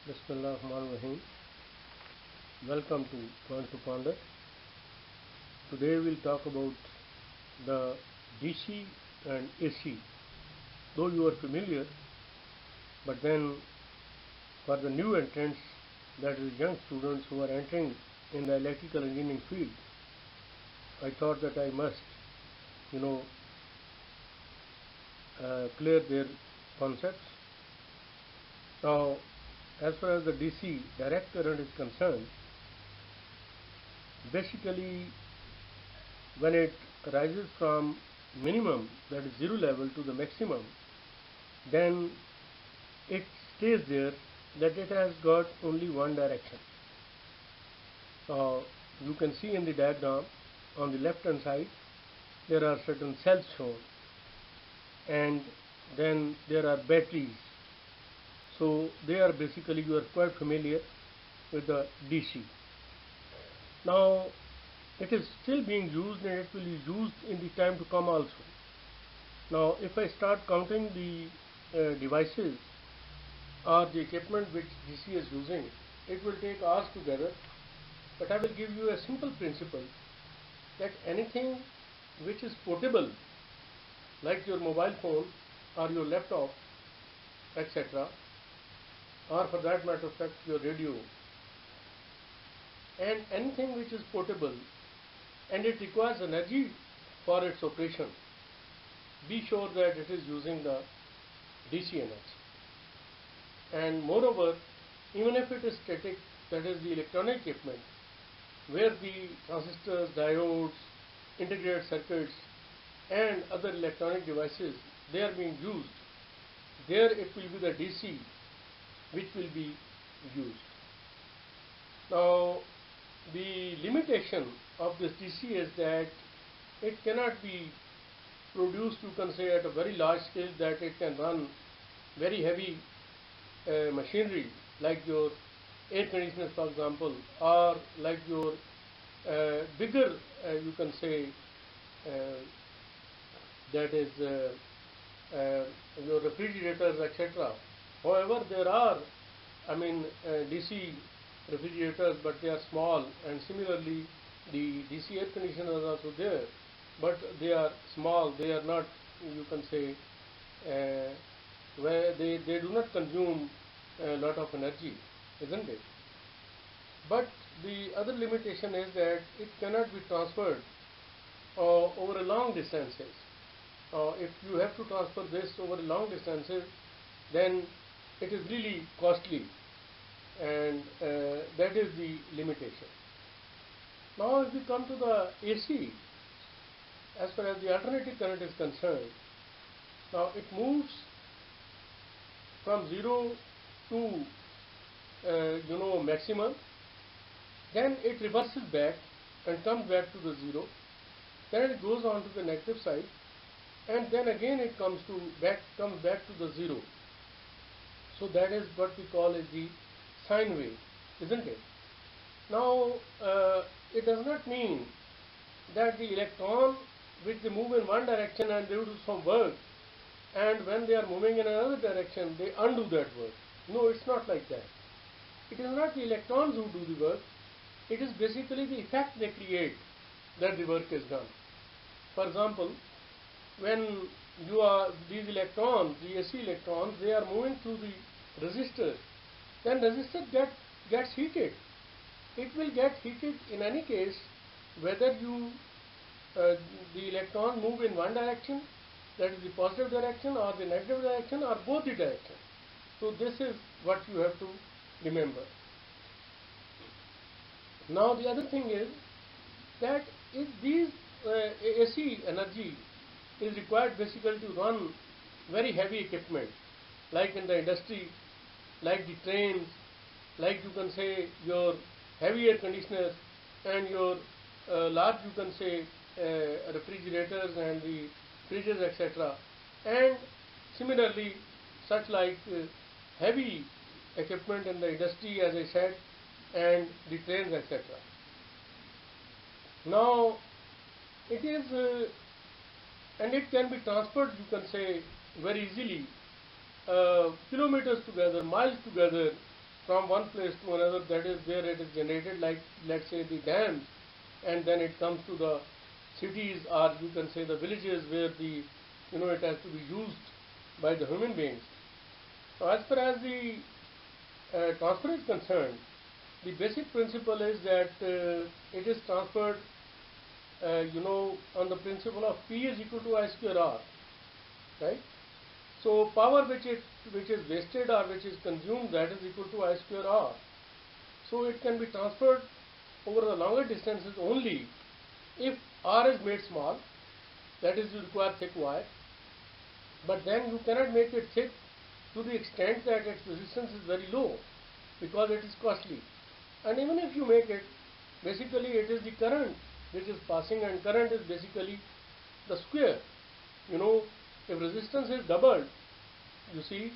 Bismillahirrahmanirrahim. Welcome to Point to Ponder. Today we'll talk about the DC and AC. Though you are familiar, but then for the new entrants, that is young students who are entering in the electrical engineering field, I thought that I must, you know, clear their concepts. Now, as far as the DC direct current is concerned, basically when it rises from minimum, that is zero level, to the maximum, then it stays there, that it has got only one direction. You can see in the diagram on the left hand side there are certain cells shown, and then there are batteries. So they are basically, you are quite familiar with the DC. Now it is still being used and it will be used in the time to come also. Now if I start counting the devices or the equipment which DC is using, it will take hours together, but I will give you a simple principle that anything which is portable, like your mobile phone or your laptop, etc., or for that matter of fact your radio, and anything which is portable and it requires energy for its operation, be sure that it is using the DC energy. And moreover, even if it is static, that is the electronic equipment, where the transistors, diodes, integrated circuits and other electronic devices, they are being used, there it will be the DC which will be used. Now the limitation of this DC is that it cannot be produced, you can say, at a very large scale, that it can run very heavy machinery like your air conditioners, for example, or like your bigger, you can say, that is your refrigerators, etc. However, there are, DC refrigerators, but they are small, and similarly the DC air conditioners are also there, but they are small, they are not, you can say, where they do not consume a lot of energy, isn't it? But the other limitation is that it cannot be transferred over a long distances. If you have to transfer this over long distances, then it is really costly, and that is the limitation. Now if we come to the AC, as far as the alternating current is concerned, now it moves from 0 to maximum, then it reverses back and comes back to the 0, then it goes on to the negative side, and then again it comes back to the 0. So that is what we call as the sine wave, isn't it? Now it does not mean that the electron, which they move in one direction and they do some work, and when they are moving in another direction they undo that work. No, it's not like that. It is not the electrons who do the work, it is basically the effect they create that the work is done. For example, when these electrons, the AC electrons, they are moving through the resistor, then resistor gets heated. It will get heated in any case, whether the electron move in one direction, that is the positive direction, or the negative direction, or both the directions. So this is what you have to remember. Now the other thing is that if these AC energy is required basically to run very heavy equipment, like in the industry, like the trains, like you can say your heavy air conditioners and your large, you can say, refrigerators and the fridges, etc. And similarly such like heavy equipment in the industry, as I said, and the trains, etc. Now it is and it can be transferred, you can say, very easily, kilometers together, miles together, from one place to another, that is where it is generated, like let's say the dams, and then it comes to the cities, or you can say the villages where the it has to be used by the human beings. So as far as the transfer is concerned, the basic principle is that it is transferred on the principle of P is equal to I square R, right? So power which is wasted or which is consumed, that is equal to I square R. So it can be transferred over the longer distances only if R is made small, that is you require thick wire, but then you cannot make it thick to the extent that its resistance is very low because it is costly. And even if you make it, basically it is the current which is passing, and current is basically the square. If resistance is doubled, you see,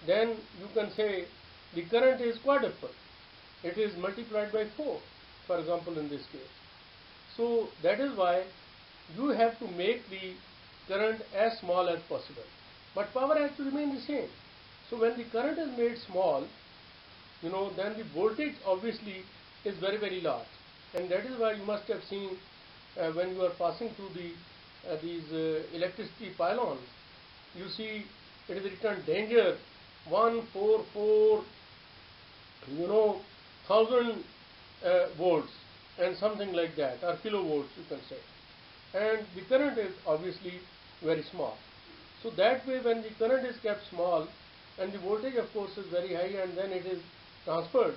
then you can say the current is quadruple. It is multiplied by 4, for example, in this case. So that is why you have to make the current as small as possible, but power has to remain the same. So when the current is made small, then the voltage obviously is very, very large, and that is why you must have seen when you are passing through these electricity pylons, you see it is written danger 144 thousand volts and something like that, or kilovolts you can say, and the current is obviously very small. So that way, when the current is kept small and the voltage of course is very high, and then it is transferred,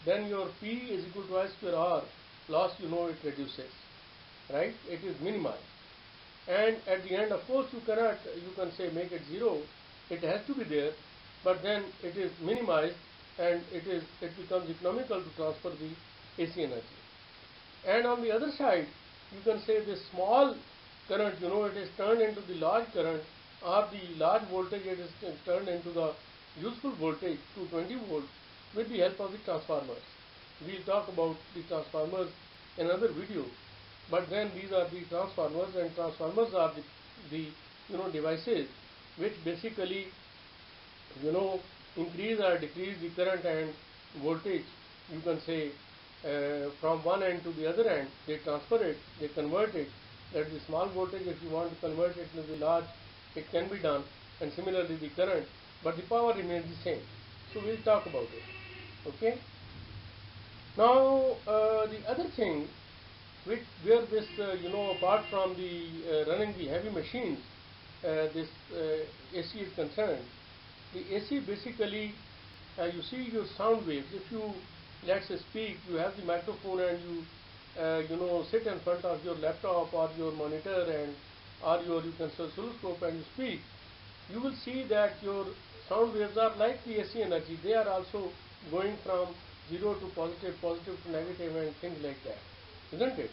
then your P is equal to I square R, loss it reduces, right? It is minimized, and at the end of course you can say make it zero, it has to be there, but then it is minimized and it becomes economical to transfer the AC energy. And on the other side, you can say this small current, it is turned into the large current, or the large voltage, it is turned into the useful voltage to 20 volts with the help of the transformers. We will talk about the transformers in another video, but then these are the transformers, and transformers are the devices which basically increase or decrease the current and voltage, you can say, from one end to the other end. They transfer it, they convert it. That the small voltage, if you want to convert it into the large, it can be done, and similarly the current, but the power remains the same. So we will talk about it. Okay. Now the other thing where this apart from the running the heavy machines, this AC is concerned. The AC basically, you see your sound waves. If you, let's say, speak, you have the microphone and you sit in front of your laptop or your monitor, and or you can say oscilloscope, and you speak, you will see that your sound waves are like the AC energy. They are also going from 0 to positive, positive to negative, and things like that, isn't it?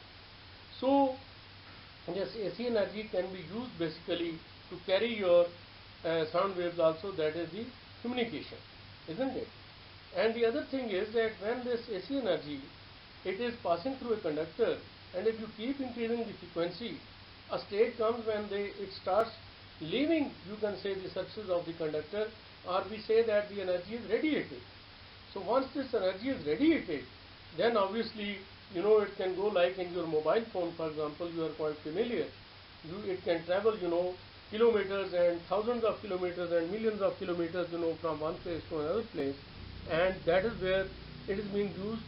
So yes, AC energy can be used basically to carry your sound waves also, that is the communication, isn't it? And the other thing is that when this AC energy, it is passing through a conductor, and if you keep increasing the frequency, a state comes when it starts leaving, you can say, the surface of the conductor, or we say that the energy is radiated. So once this energy is radiated, then obviously it can go like in your mobile phone, for example. You are quite familiar. It can travel kilometers and thousands of kilometers and millions of kilometers from one place to another place, and that is where it is being used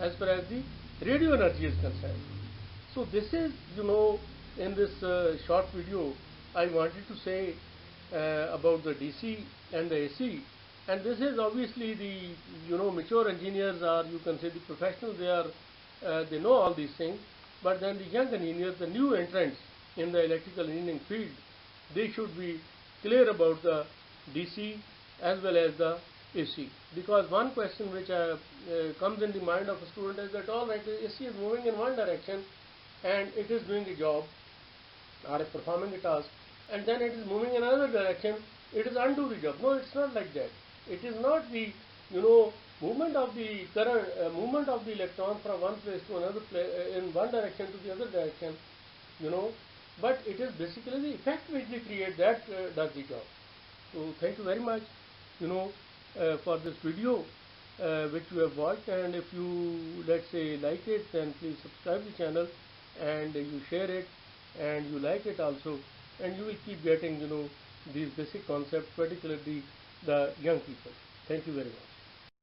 as far as the radio energy is concerned. So this is in this short video I wanted to say about the DC and the AC. And this is obviously the mature engineers, or you can say the professionals. They know all these things, but then the young engineers, the new entrants in the electrical engineering field, they should be clear about the DC as well as the AC. Because one question which comes in the mind of a student is that, all right, AC is moving in one direction and it is doing a job or performing a task, and then it is moving in another direction, it is undo the job. No, it's not like that. It is not the movement of the current, movement of the electron from one place to another place, in one direction to the other direction, but it is basically the effect which they create that does the job. So thank you very much for this video, which you have watched, and if you, let's say, like it, then please subscribe the channel, and you share it, and you like it also, and you will keep getting these basic concepts, particularly the young people. Thank you very much.